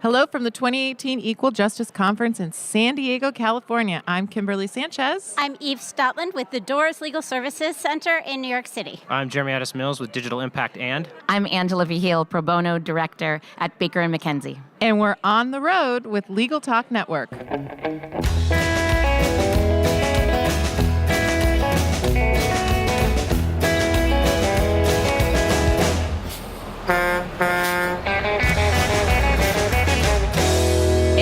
Hello from the 2018 Equal Justice Conference in San Diego, California. I'm Kimberly Sanchez. I'm Eve Stotland with the Doors Legal Services Center in New York City. I'm Jeremy Addis-Mills with Digital Impact and... I'm Angela Vigil, Pro Bono Director at Baker & McKenzie. And we're on the road with Legal Talk Network.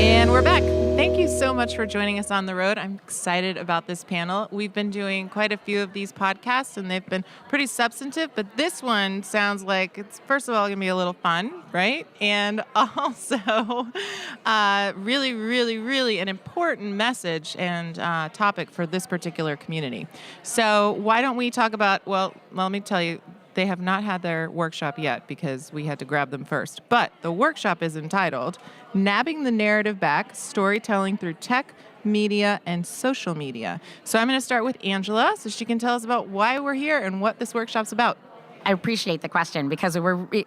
And we're back. Thank you so much for joining us on the road. I'm excited about this panel. We've been doing quite a few of these podcasts, and they've been pretty substantive, but this one sounds like it's, first of all, going to be a little fun, right? And also really an important message and topic for this particular community. So why don't we talk about, well, let me tell you, they have not had their workshop yet because we had to grab them first. But the workshop is entitled Nabbing the Narrative Back, Storytelling Through Tech, Media, and Social Media. So I'm going to start with Angela so she can tell us about why we're here and what this workshop's about. I appreciate the question because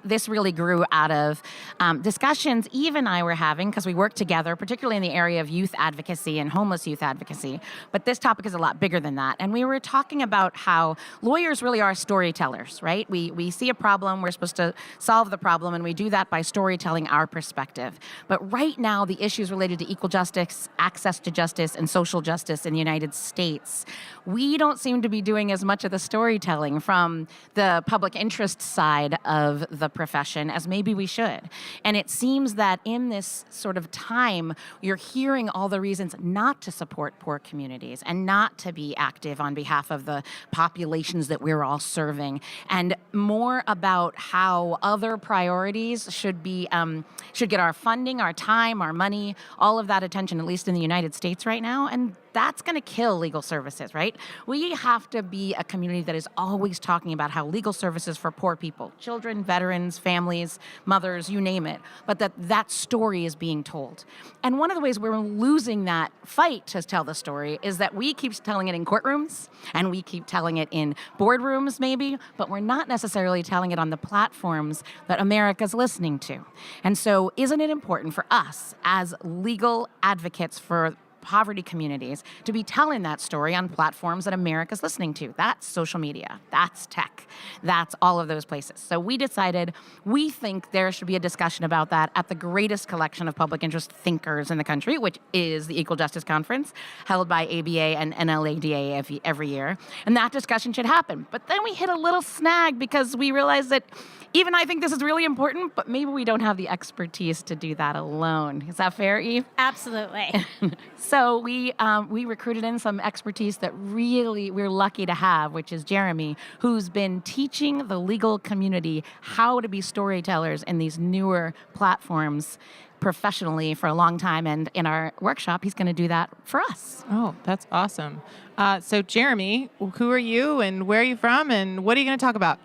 this really grew out of discussions Eve and I were having because we work together, particularly in the area of youth advocacy and homeless youth advocacy. But this topic is a lot bigger than that. And we were talking about how lawyers really are storytellers, right? We see a problem, we're supposed to solve the problem, and we do that by storytelling our perspective. But right now, the issues related to equal justice, access to justice, and social justice in the United States, we don't seem to be doing as much of the storytelling from the public interest side of the profession as maybe we should. And it seems that in this sort of time, you're hearing all the reasons not to support poor communities and not to be active on behalf of the populations that we're all serving, and more about how other priorities should get our funding, our time, our money, all of that attention, at least in the United States right now. And that's going to kill legal services, right? We have to be a community that is always talking about how legal services for poor people, children, veterans, families, mothers, you name it, but that story is being told. And one of the ways we're losing that fight to tell the story is that we keep telling it in courtrooms and we keep telling it in boardrooms maybe, but we're not necessarily telling it on the platforms that America's listening to. And so isn't it important for us as legal advocates for poverty communities to be telling that story on platforms that America's listening to? That's social media, that's tech, that's all of those places. So we decided we think there should be a discussion about that at the greatest collection of public interest thinkers in the country, which is the Equal Justice Conference, held by ABA and NLADA every year. And that discussion should happen. But then we hit a little snag because we realized that even I think this is really important, but maybe we don't have the expertise to do that alone. Is that fair, Eve? Absolutely. So we recruited in some expertise that really we're lucky to have, which is Jeremy, who's been teaching the legal community how to be storytellers in these newer platforms professionally for a long time. And in our workshop, he's going to do that for us. Oh, that's awesome. So Jeremy, who are you and where are you from and what are you going to talk about?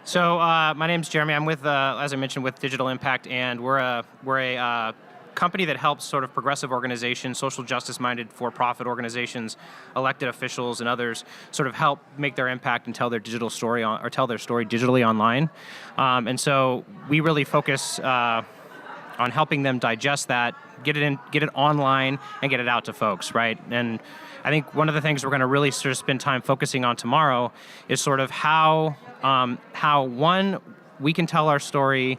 So my name's Jeremy. I'm with, as I mentioned, with Digital Impact, and we're a company that helps sort of progressive organizations, social justice-minded for-profit organizations, elected officials, and others sort of help make their impact and tell their digital story or tell their story digitally online. And so we really focus on helping them digest that, get it online, and get it out to folks, right? And I think one of the things we're going to really sort of spend time focusing on tomorrow is sort of how one, we can tell our story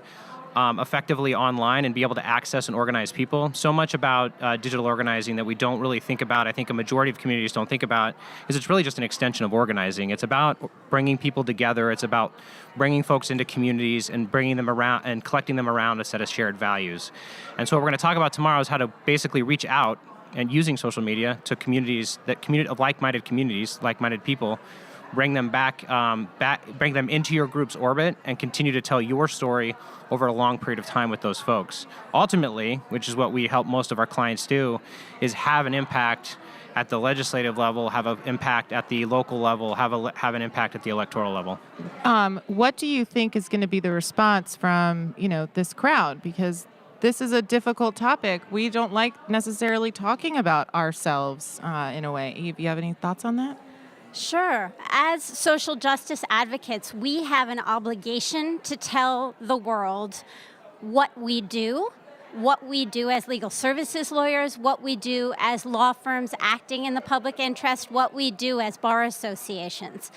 effectively online and be able to access and organize people. So much about digital organizing that we don't really think about, I think a majority of communities don't think about, is it's really just an extension of organizing. It's about bringing people together. It's about bringing folks into communities and bringing them around and collecting them around a set of shared values. And so what we're going to talk about tomorrow is how to basically reach out and using social media to communities, of like-minded communities, like-minded people, bring them bring them into your group's orbit and continue to tell your story over a long period of time with those folks. Ultimately, which is what we help most of our clients do, is have an impact at the legislative level, have an impact at the local level, have an impact at the electoral level. What do you think is going to be the response from, this crowd? Because this is a difficult topic. We don't like necessarily talking about ourselves in a way. Eve, you have any thoughts on that? Sure. As social justice advocates, we have an obligation to tell the world what we do what we do as legal services lawyers, what we do as law firms acting in the public interest, what we do as bar associations.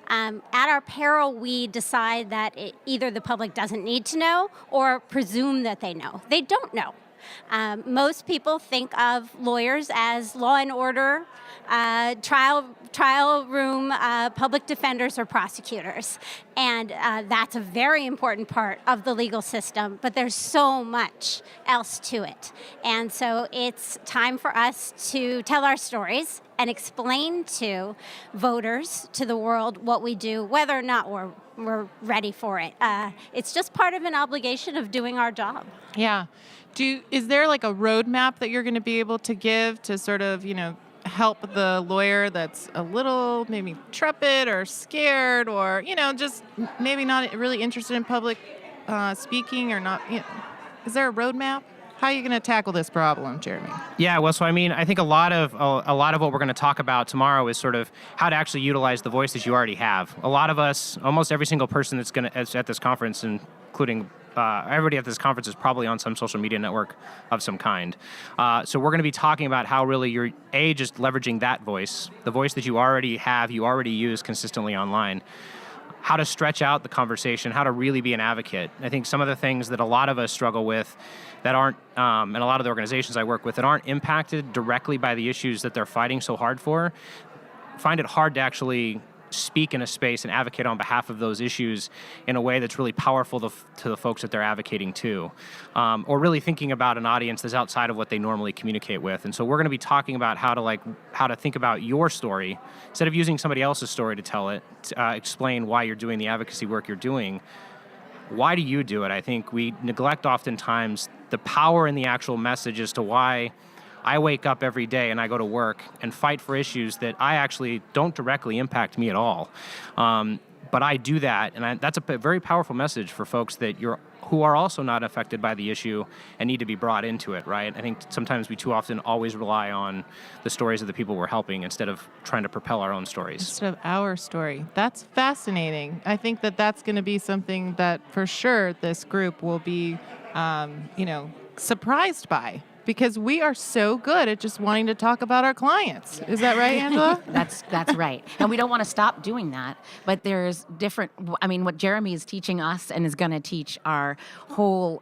At our peril, we decide that either the public doesn't need to know or presume that they know. They don't know. Most people think of lawyers as law and order, trial room public defenders or prosecutors. And that's a very important part of the legal system, but there's so much else to it. And so it's time for us to tell our stories and explain to voters, to the world, what we do, whether or not we're ready for it. It's just part of an obligation of doing our job. Yeah. Is there like a roadmap that you're going to be able to give to sort of, help the lawyer that's a little maybe trepid or scared or, just maybe not really interested in public speaking or not? Is there a roadmap? How are you going to tackle this problem, Jeremy? Yeah, well, so I think a lot of what we're going to talk about tomorrow is sort of how to actually utilize the voices you already have. A lot of us, almost every single person that's at this conference, including everybody at this conference, is probably on some social media network of some kind. So we're going to be talking about how really you're just leveraging that voice, the voice that you already have, you already use consistently online. How to stretch out the conversation, how to really be an advocate. I think some of the things that a lot of us struggle with that aren't, and a lot of the organizations I work with that aren't impacted directly by the issues that they're fighting so hard for, find it hard to actually speak in a space and advocate on behalf of those issues in a way that's really powerful to the folks that they're advocating to, or really thinking about an audience that's outside of what they normally communicate with. And so we're going to be talking about how to think about your story instead of using somebody else's story to tell it, explain why you're doing the advocacy work you're doing. Why do you do it? I think we neglect oftentimes the power in the actual message as to why I wake up every day and I go to work and fight for issues that I actually don't directly impact me at all. But I do that, and that's a very powerful message for folks who are also not affected by the issue and need to be brought into it, right? I think sometimes we too often always rely on the stories of the people we're helping instead of trying to propel our own stories. Instead of our story. That's fascinating. I think that's going to be something that for sure this group will be, surprised by. Because we are so good at just wanting to talk about our clients. Is that right, Angela? That's right. And we don't want to stop doing that. But there's what Jeremy is teaching us and is going to teach our whole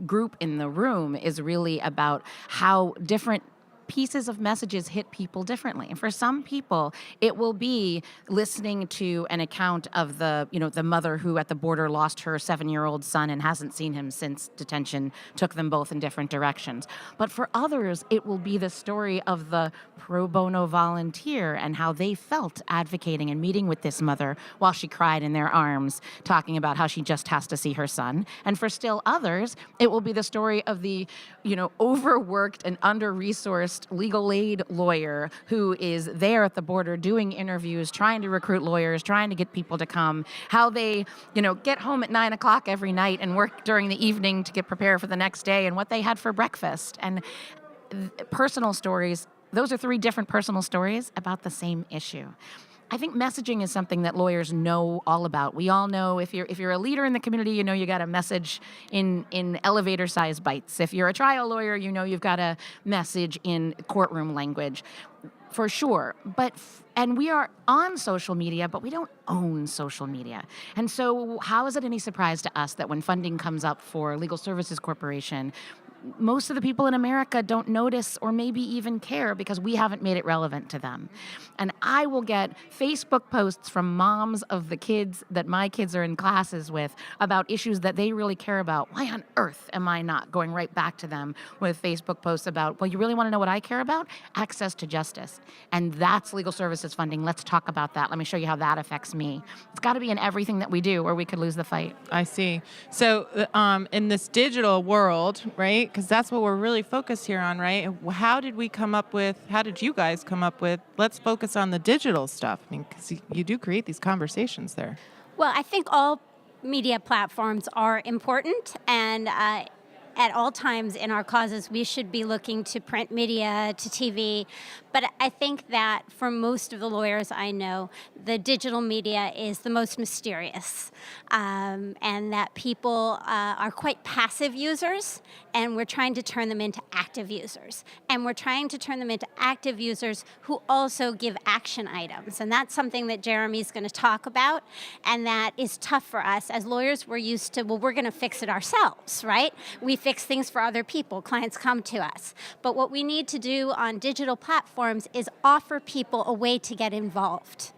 group in the room is really about how different pieces of messages hit people differently. And for some people, it will be listening to an account of the mother who at the border lost her 7-year-old son and hasn't seen him since detention took them both in different directions. But for others, it will be the story of the pro bono volunteer and how they felt advocating and meeting with this mother while she cried in their arms, talking about how she just has to see her son. And for still others, it will be the story of the, overworked and under-resourced legal aid lawyer who is there at the border doing interviews, trying to recruit lawyers, trying to get people to come, how they, get home at 9 o'clock every night and work during the evening to get prepared for the next day and what they had for breakfast. And personal stories, those are 3 different personal stories about the same issue. I think messaging is something that lawyers know all about. We all know if you're a leader in the community, you got a message in elevator-sized bites. If you're a trial lawyer, you've got a message in courtroom language, for sure. And we are on social media, but we don't own social media. And so how is it any surprise to us that when funding comes up for Legal Services Corporation, most of the people in America don't notice or maybe even care because we haven't made it relevant to them. And I will get Facebook posts from moms of the kids that my kids are in classes with about issues that they really care about. Why on earth am I not going right back to them with Facebook posts about, well, you really want to know what I care about? Access to justice. And that's legal services funding. Let's talk about that. Let me show you how that affects me. It's got to be in everything that we do or we could lose the fight. I see. So in this digital world, right, because that's what we're really focused here on, right? How did you guys come up with, let's focus on the digital stuff? I mean, because you do create these conversations there. Well, I think all media platforms are important, and at all times in our causes, we should be looking to print media, to TV. But I think that for most of the lawyers I know, the digital media is the most mysterious, and that people are quite passive users, and we're trying to turn them into active users. And we're trying to turn them into active users who also give action items. And that's something that Jeremy's going to talk about, and that is tough for us. As lawyers, we're used to, well, we're going to fix it ourselves, right? We fix things for other people. Clients come to us. But what we need to do on digital platforms is offer people a way to get involved.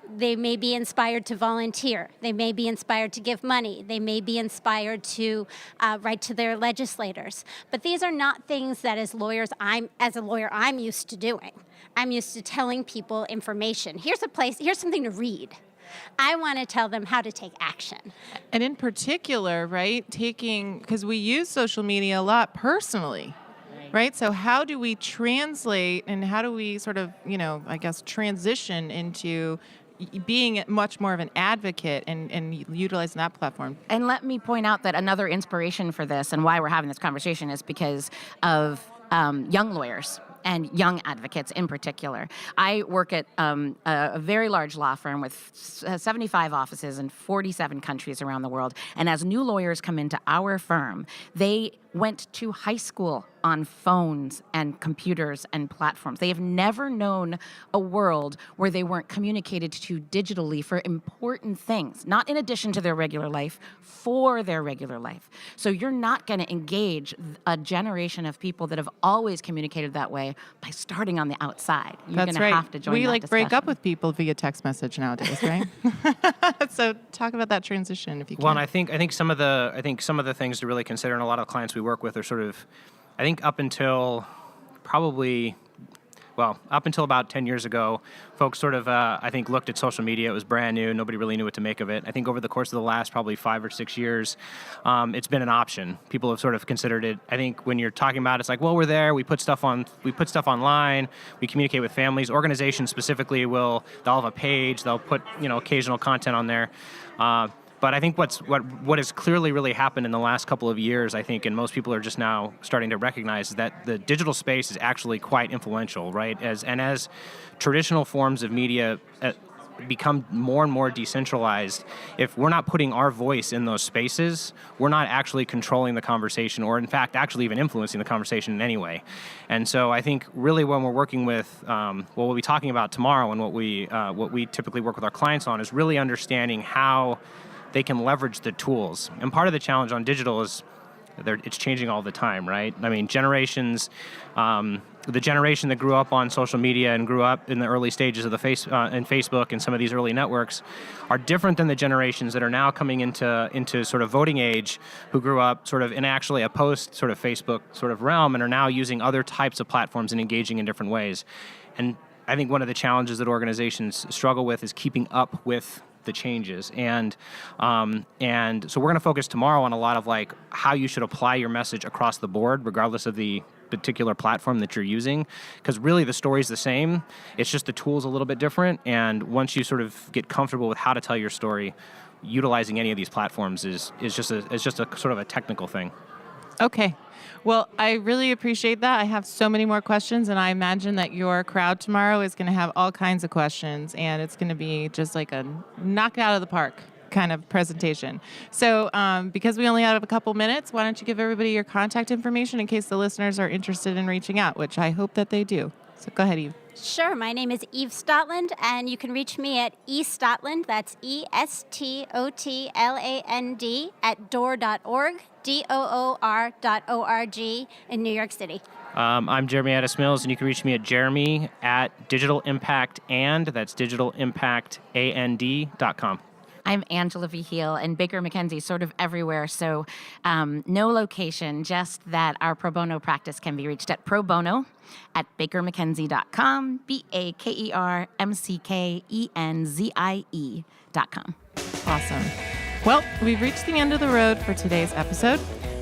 They may be inspired to volunteer. They may be inspired to give money. They may be inspired to write to their legislators. But these are not things that as a lawyer, I'm used to doing. I'm used to telling people information. Here's something to read. I want to tell them how to take action. And in particular, right, because we use social media a lot personally. Right? So how do we translate and how do we sort of, transition into being much more of an advocate and utilizing that platform? And let me point out that another inspiration for this and why we're having this conversation is because of young lawyers and young advocates in particular. I work at a very large law firm with 75 offices in 47 countries around the world. And as new lawyers come into our firm, they went to high school on phones and computers and platforms. They have never known a world where they weren't communicated to digitally for important things, not in addition to their regular life, for their regular life. So you're not going to engage a generation of people that have always communicated that way by starting on the outside. You're That's going right. to have to join We that break up discussion. with people via text message nowadays, right? So talk about that transition if you can. Well, and I think some of the things to really consider, and a lot of the clients we work with are sort of, I think up until about 10 years ago, folks sort of, I think, looked at social media. It was brand new. Nobody really knew what to make of it. I think over the course of the last probably 5 or 6 years, it's been an option. People have sort of considered it. I think when you're talking about it, it's like, well, we're there. We put stuff online. We communicate with families. Organizations specifically they'll have a page. They'll put, occasional content on there. But I think what has clearly really happened in the last couple of years, I think, and most people are just now starting to recognize, is that the digital space is actually quite influential, right? As traditional forms of media become more and more decentralized, if we're not putting our voice in those spaces, we're not actually controlling the conversation, or in fact, actually even influencing the conversation in any way. And so I think really when we're working with, what we'll be talking about tomorrow, and what we typically work with our clients on, is really understanding how they can leverage the tools. And part of the challenge on digital is it's changing all the time, right? I mean, generations, the generation that grew up on social media and grew up in the early stages of and Facebook and some of these early networks are different than the generations that are now coming into sort of voting age, who grew up sort of in actually a post sort of Facebook sort of realm and are now using other types of platforms and engaging in different ways. And I think one of the challenges that organizations struggle with is keeping up with the changes. And so we're going to focus tomorrow on a lot of like how you should apply your message across the board, regardless of the particular platform that you're using, because really the story's the same. It's just the tool's a little bit different. And once you sort of get comfortable with how to tell your story, utilizing any of these platforms is just a sort of a technical thing. Okay. Well, I really appreciate that. I have so many more questions, and I imagine that your crowd tomorrow is going to have all kinds of questions, and it's going to be just like a knock out of the park kind of presentation. So because we only have a couple minutes, why don't you give everybody your contact information in case the listeners are interested in reaching out, which I hope that they do. So go ahead, Eve. Sure. My name is Eve Stotland, and you can reach me at eStotland, that's ESTOTLAND, at door.org, DOOR.org in New York City. I'm Jeremy Addis-Mills, and you can reach me at jeremy@digitalimpactand, that's digitalimpactand.com. I'm Angela Vigil, and Baker McKenzie, sort of everywhere. So no location, just that our pro bono practice can be reached at pro bono at bakermckenzie.com, BAKERMCKENZIE.com. Awesome. Well, we've reached the end of the road for today's episode.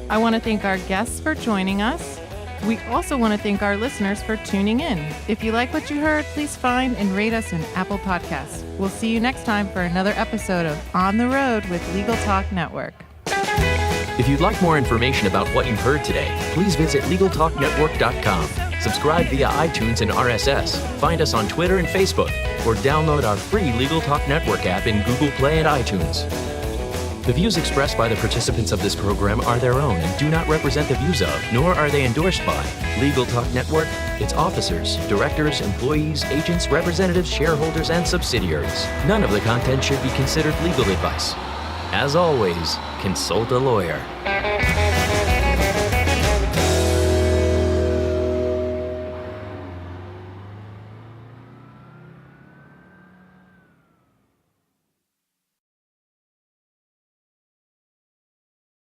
I want to thank our guests for joining us. We also want to thank our listeners for tuning in. If you like what you heard, please find and rate us in Apple Podcasts. We'll see you next time for another episode of On the Road with Legal Talk Network. If you'd like more information about what you've heard today, please visit LegalTalkNetwork.com. Subscribe via iTunes and RSS. Find us on Twitter and Facebook, or download our free Legal Talk Network app in Google Play and iTunes. The views expressed by the participants of this program are their own and do not represent the views of, nor are they endorsed by, Legal Talk Network, its officers, directors, employees, agents, representatives, shareholders, and subsidiaries. None of the content should be considered legal advice. As always, consult a lawyer.